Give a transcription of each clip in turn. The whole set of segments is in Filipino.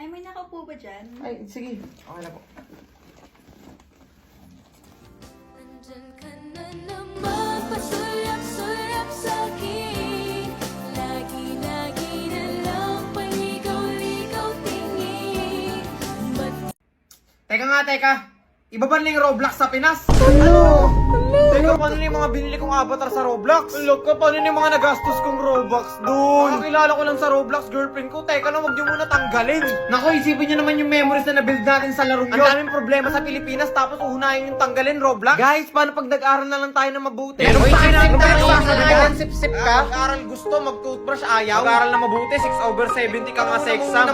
may nakaupo ba dyan? Ay, sige. Okay na po. Nandyan ka na naman, pasulap-sulap sa'kin. Lagi-lagi na lang paligaw-ligaw tingin. Teka nga, teka. Iba ba na yung Roblox sa Pinas? Ano? Teka, paano na yung mga binili kong avatar sa Roblox? Look ka, paano na yung mga nagastos kong Robux doon? Nakakilala ko lang sa Roblox, girlfriend ko. Teka na, huwag niyo muna tanggalin. Naku, isipin niyo naman yung memories na nabuild natin sa laro yun. Ang daming problema sa Pilipinas, tapos uhunahin yung tanggalin Roblox. Guys, paano pag nag-aral na lang tayo na mabuti? Meron pa kayo sip-sip ka? Mag-aral gusto, mag-toothbrush ayaw. Mag-aral na mabuti, 6/70 ka nga sa exam.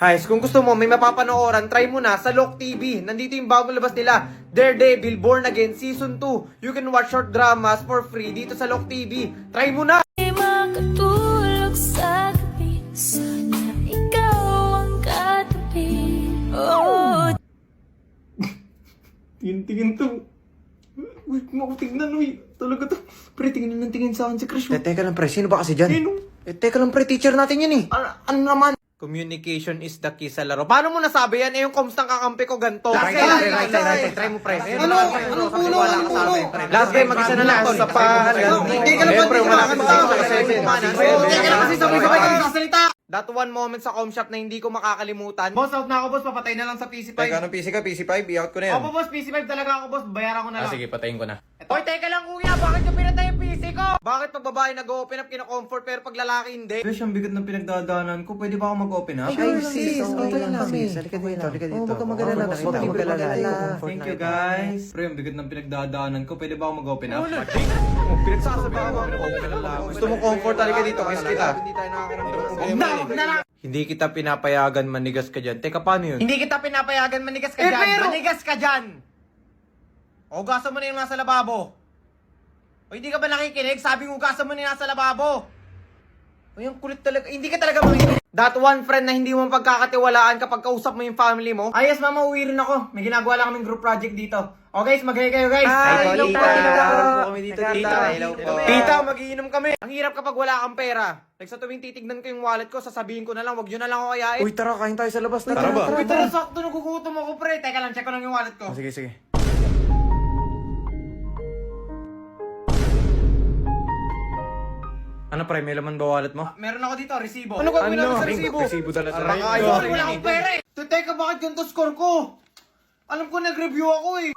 Guys, kung gusto mo, may mapapanooran, try mo na sa Lock TV. Nandito yung bagong labas nila, Daredevil, Born Again, Season 2. You can watch short dramas for free dito sa Lock TV. Try mo na! Makatulog sa gabi, sana ikaw ang katabi. Oh, Tingin to. Wait mo ako tignan, uy. Talaga to. Pre, tingin ng tingin sa akin si Crush. Teka lang pre, sino ba kasi dyan? Sino? Teka lang pre, teacher natin yan eh. Ano naman? Communication is the key sa laro. Paano mo nasabi yan? Eh, yung comms ng kakampi ko ganito. Right, try mo pre. Anong pulo? Last game, mag-isa na lang. Sa pahan. Hindi ka naman kasi sabay-sabay ka nagsasalita. That one moment sa com shop na hindi ko makakalimutan. Boss, out na ako, boss. Papatay na lang sa PC5. Teka, anong PC ka? PC5? I-out ko na yan. Opo, boss. PC5 talaga ako, boss. Bayaran ko na lang. Sige, patayin ko na. Hoy, teka lang, kuya. Bakit yung pinatay yung PC ko? Bakit pag babae nag-open up, kina-comfort, pero pag lalaki hindi? Besh, ang bigat ng pinagdadaanan ko. Pwede ba ako mag-open up? Ay, sis, okay lang kami. Halika dito. Oh, wag ka mag-alala. Huwag ka mag-alala. Thank you, guys. Pre, ang bigat ng pinagdadaanan ko. Pwede ba ako mag-open up? Pinagsasabi ka ba? Gusto mo comfort, halika dito. Kiss kita. Hindi kita pinapayagan manigas ka dyan. Teka, paano yun? Hindi kita pinapayagan manigas ka dyan. Manigas ka dyan! O, ugasan mo na yung nasa lababo. O, hindi ka ba nakikinig? Sabi mo, ugasan mo na yung nasa lababo. O, yung kulit talaga. Hindi ka talaga makikinig. That one friend na hindi mo pagkakatiwalaan kapag kausap mo yung family mo. Ay, yes, mama, uwi rin ako. May ginagawa lang kaming group project dito. O, guys, mag-hi kayo, guys. Hello po. Tita, magiinom kami. Ang hirap kapag wala kang pera. Like sa tuwing titignan ko yung wallet ko, sasabihin ko na lang, wag yun na lang ako kayain. Uy, tara, kain tayo sa labas. Tara ba? Uy, tara, sakto, nagugutom ako, pre. Teka lang, check ko lang yung wallet ko. Sige, sige. Ano pre, may laman ba wallet mo? Meron ako dito, resibo. Ano gagawin natin sa resibo? Resibo talaga. Wala akong pera eh. So, teka, bakit ganito score ko? Alam ko, nag-review ako eh.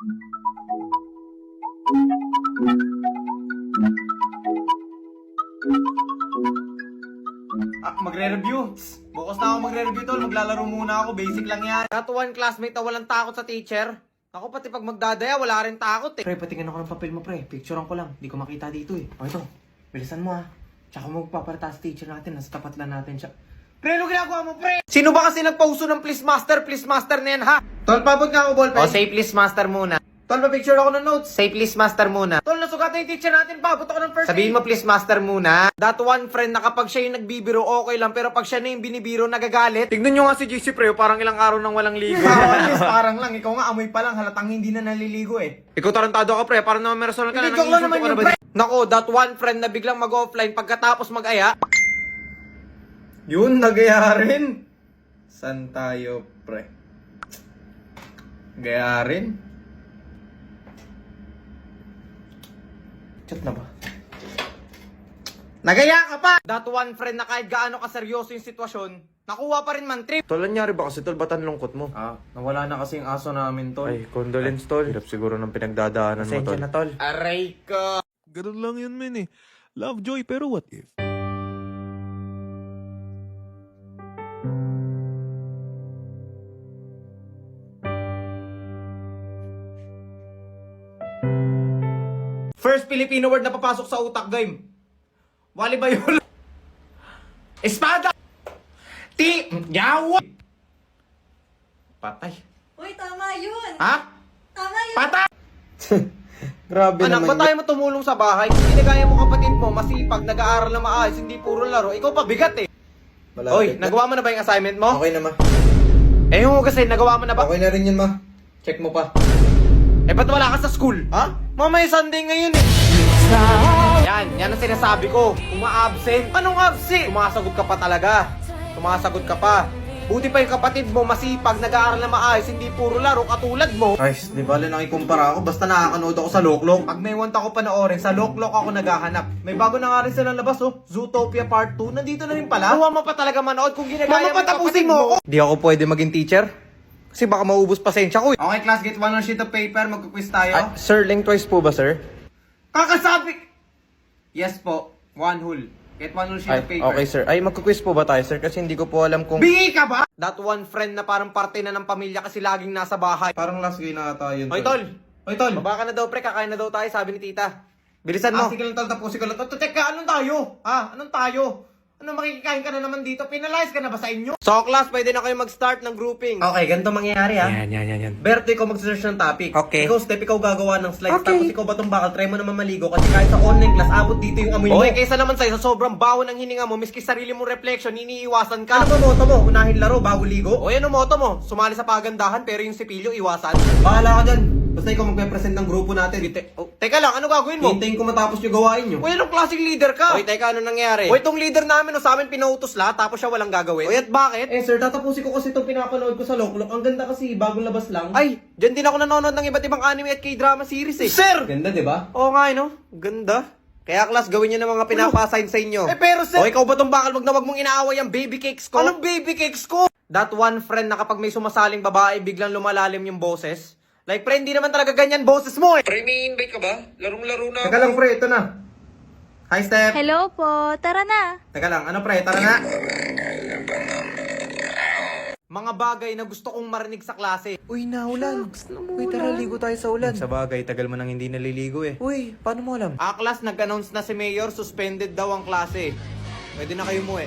Magre-review. Bukas na ako magre-review tol. Maglalaro muna ako. Basic lang yan. That one classmate na walang takot sa teacher. Ako pati pag magdadaya, wala rin takot eh. Pre, patingin ako ng papel mo pre. Picturean ko lang. Di ko makita dito eh. O ito, bilisan mo ah. Tsaka magpaparata sa teacher natin. Nasa tapat lang natin siya. Pre, ano ginagawa mo pre? Sino ba kasi nagpauso ng please master na yan ha? Tol, pabot nga ako ballpen. O, say please master muna. Tol, pa-picture ako ng notes. Say please master muna. Tol, nasugatan yung teacher natin. Pabot ako ng first Sabihin mo please master muna. That one friend na kapag siya yung nagbibiro, okay lang. Pero pag siya na yung binibiro, nagagalit. Tignan nyo nga si JC pre, parang ilang araw nang walang ligo. Parang lang. Ikaw nga, amoy pa lang. Halatang hindi na naliligo eh. Ikaw tarantado ka pre, parang naman meron ka na. Hindi, joke lang naman yun, pre. Nako, that one friend na biglang mag-offline pagkatapos mag-aya. Yun, nag-aya rin. San tayo, pre? Gaya rin? Chat na ba? Nagaya ka pa! That one friend na kahit gaano kaseryoso yung sitwasyon, nakuha pa rin man trip. Tol, nangyari ba kasi tol? Ba't ang lungkot mo? Nawala na kasi yung aso namin, tol. Ay, condolence tol. Hirap siguro ng pinagdadaanan mo tol. na, tol. Aray ka! Ganun lang yun, men eh. Lovejoy, pero what if? First Filipino word na papasok sa utak, game. Wali ba yun? Espada! Yawa! Patay. Uy, tama yun! Ha? Tama yun! Patay! Grabe Anak, ba't tayo mo tumulong sa bahay? Kung ginagaya mo kapatid mo, masipag, nag-aaral na maayos, hindi puro laro. Ikaw pa, bigat eh. Oy, nagawa mo na ba yung assignment mo? Okay na ma. Eh, yung kasi, nagawa mo na ba? Okay na rin yun ma. Check mo pa. Eh, ba't wala ka sa school? Ha? Mamaya Sunday ngayon eh. sa Yan ang sinasabi ko. Kung ma-absent. Anong absent? Sumasagot ka pa talaga. Sumasagot ka pa. Buti pa yung kapatid mo, masipag, nag-aaral na maayos, hindi puro laro katulad mo. Ay, di ba lang nakikumpara ako, basta nakakanood ako sa Loklok. Pag may want ako panoorin, sa Loklok ako naghahanap. May bago na nga rin silang labas, oh. Zootopia Part 2, nandito na rin pala. Huwag mo pa talaga manood kung ginagaya mo patapusin mo ako. Di ako pwede maging teacher. Kasi baka maubos pasensya ko. Okay, class, get one on sheet of paper, magkuquiz tayo. Sir, length twice po ba, sir? Kakasabi! Yes po, one whole. Get one whole sheet of paper. Okay, sir. Ay, magkuquiz po ba tayo, sir? Kasi hindi ko po alam kung... Bingi ka ba? That one friend na parang parte na ng pamilya kasi laging nasa bahay. Parang last game na ata yun. Hoy, tol! Hoy, tol! Baba ka na daw, pre. Kakain na daw tayo, sabi ni tita. Bilisan mo. Sige lang, tol. Tapusin ko lang. Teka, anong tayo? Ha? Anong tayo? Ano, makikikain ka na naman dito? Penalize ka na ba sa inyo? So, class, pwede na kayo mag-start ng grouping. Okay, ganito mangyayari, ha? Yan. Berto, ikaw mag-search ng topic. Okay. Ikaw, Step, ikaw gagawa ng slides. Tapos ikaw batong bakal, try mo naman maligo. Kasi kahit sa online class, abot dito yung amoy mo. Okay, kaysa naman sa'yo, sa sobrang baho ng hininga mo, miski sarili mong reflection, iniiwasan ka. Ano ba moto mo? Unahin laro bago ligo? O yan ang moto mo. Sumali sa pagandahan, pero yung sipilyo, iwasan. Bahala ka dyan. Basta ikaw magpe-present ng grupo natin. Teka lang, ano gagawin mo? Hintayin ko matapos yung gawain nyo. O yan ang klaseng leader ka. Oy, teka, ano nangyari? O itong leader namin, sa amin pinautos lahat, tapos siya walang gagawin. O at bakit? Eh sir, tatapusin ko kasi itong pinapanood ko sa Loklok. Ang ganda kasi, bagong labas lang. Ay, dyan din ako nanonood ng iba't ibang anime at K-drama series eh. Sir! Ganda, di ba? Oo nga, no? Ganda. Kaya class, gawin nyo ng mga pinapa-assign sa inyo. Eh pero sir! O ikaw ba itong bakal? Wag mong inaaway ang baby cakes ko. Anong baby cakes ko? That one friend na kapag may sumasaling babae, biglang lumalalim yung boses. Like, pre, hindi naman talaga ganyan boses mo eh. Pre, may invite ka ba? Larong-laro na Teka lang, pre, ito na. Hi, Steph. Hello po, tara na. Teka lang, ano pre, tara na. Mga bagay na gusto kong marinig sa klase. Uy, naulan. Uy, tara, ligo tayo sa ulan. Sa bagay, tagal mo nang hindi naliligo eh. Uy, paano mo alam? Class, nag-announce na si Mayor, suspended daw ang klase. Pwede na kayo mo eh.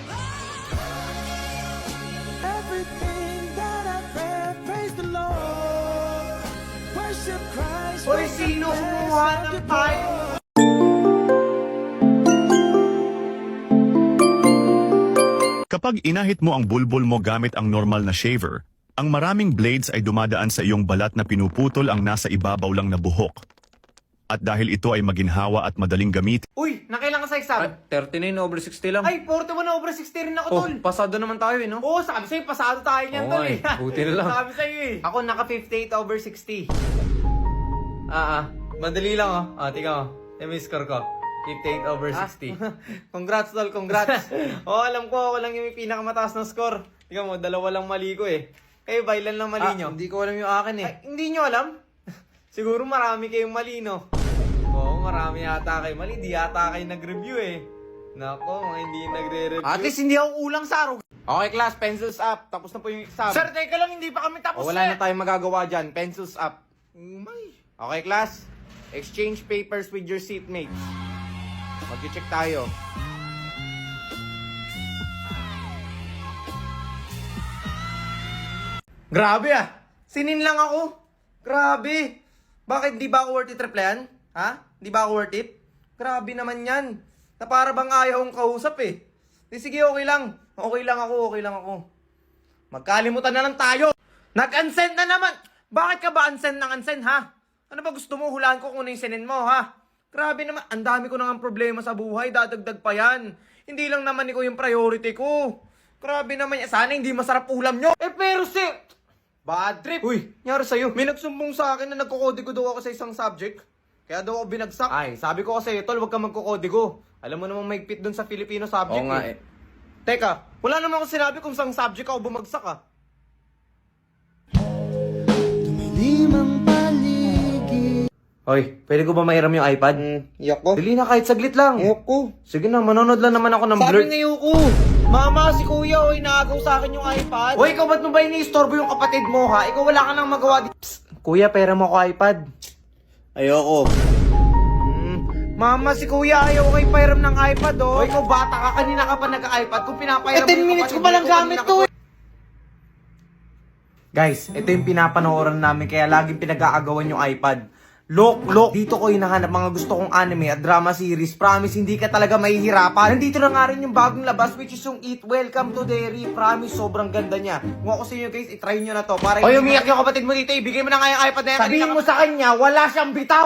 Hoy, sino kumuha ng tayo? Kapag inahit mo ang bulbul mo gamit ang normal na shaver, ang maraming blades ay dumadaan sa iyong balat na pinuputol ang nasa ibabaw lang na buhok. At dahil ito ay maginhawa at madaling gamit, Uy, nakailan ka sa exam? 39/60 lang. Ay, 41/60 rin ako, tol. Pasado naman tayo eh, no? Oo, sabi sa'yo, pasado tayo niyan, Oo tol nga eh. eh, buti na lang. Sabi sa'yo eh. Ako, naka 58/60. Madali lang oh. Tika mo. Yung score ko. 58/60. Congrats, tol, congrats. Alam ko, ako lang yung may pinakamataas na score. Tika mo, 2 lang mali ko eh. Kayo ba, ilan lang mali nyo? Hindi ko alam yung akin eh. Ay, hindi nyo alam? Siguro marami kayong mali, no? Oo, marami yata kayo mali. Di yata kayo nag-review eh. Nako, mga hindi nagre-review. At least hindi ako ulang sa araw. Okay, class, pencils up. Tapos na po yung exam. Sir, teka lang, hindi pa kami tapos. Wala na tayong magagawa dyan. Pencils up. Okay, class. Exchange papers with your seatmates. Mag-check tayo. Grabe ah. Sinin lang ako. Grabe. Bakit di ba ako worth it replyan? Ha? Di ba ako worth it? Grabe naman yan. Na para bang ayaw kong kausap eh. Di sige, okay lang. Okay lang ako. Magkalimutan na lang tayo. Nag-unsend na naman. Bakit ka ba unsend ng unsend, ha? Ano ba gusto mo? Hulaan ko kung ano yung sinin mo, ha? Grabe naman. Ang dami ko nang problema sa buhay. Dadagdag pa yan. Hindi lang naman ikaw yung priority ko. Grabe naman yan. Sana hindi masarap ulam nyo. Eh pero si... Bad trip. Uy, nangyari sa'yo. May nagsumbong sa akin na nagkukodigo daw ako sa isang subject. Kaya daw ako binagsak. Ay, sabi ko kasi, tol, huwag ka magkukodigo. Alam mo namang maigpit dun sa Filipino subject. Oo nga eh. Teka, wala naman ako sinabi kung saan subject ako bumagsak ah. Hoy, pwede ko ba mahiram yung iPad? Iyak ko. Dili na kahit saglit lang. Iyak ko. Sige na, manonood lang naman ako ng blur. Sabi na ko. Mama, si kuya, oy, naagaw sa akin yung iPad. Hoy, ikaw ba't mo ba iniistorbo yung kapatid mo, ha? Ikaw wala ka nang magawa dito. Kuya, pera mo ko iPad. Ayoko. Mama, si kuya, ayaw ko ipahiram ng iPad, oh. Hoy, ikaw bata ka, kanina ka pa nag-iPad. Kung pinapahiram mo 10 minutes ko pa lang gamit to, eh. Guys, ito yung pinapanooran namin, kaya laging pinag-aagawan yung iPad. Loklok! Dito ko hinahanap mga gusto kong anime at drama series. Promise, hindi ka talaga mahihirapan. Nandito na nga rin yung bagong labas, which is yung Eat Welcome to Dairy. Promise, sobrang ganda niya. Kung ako sa inyo guys, itry nyo na to. Para umiyak yung kapatid mo dito, ibigay mo na nga yung iPad na yan. Sabihin mo sa kanya, wala siyang bitaw!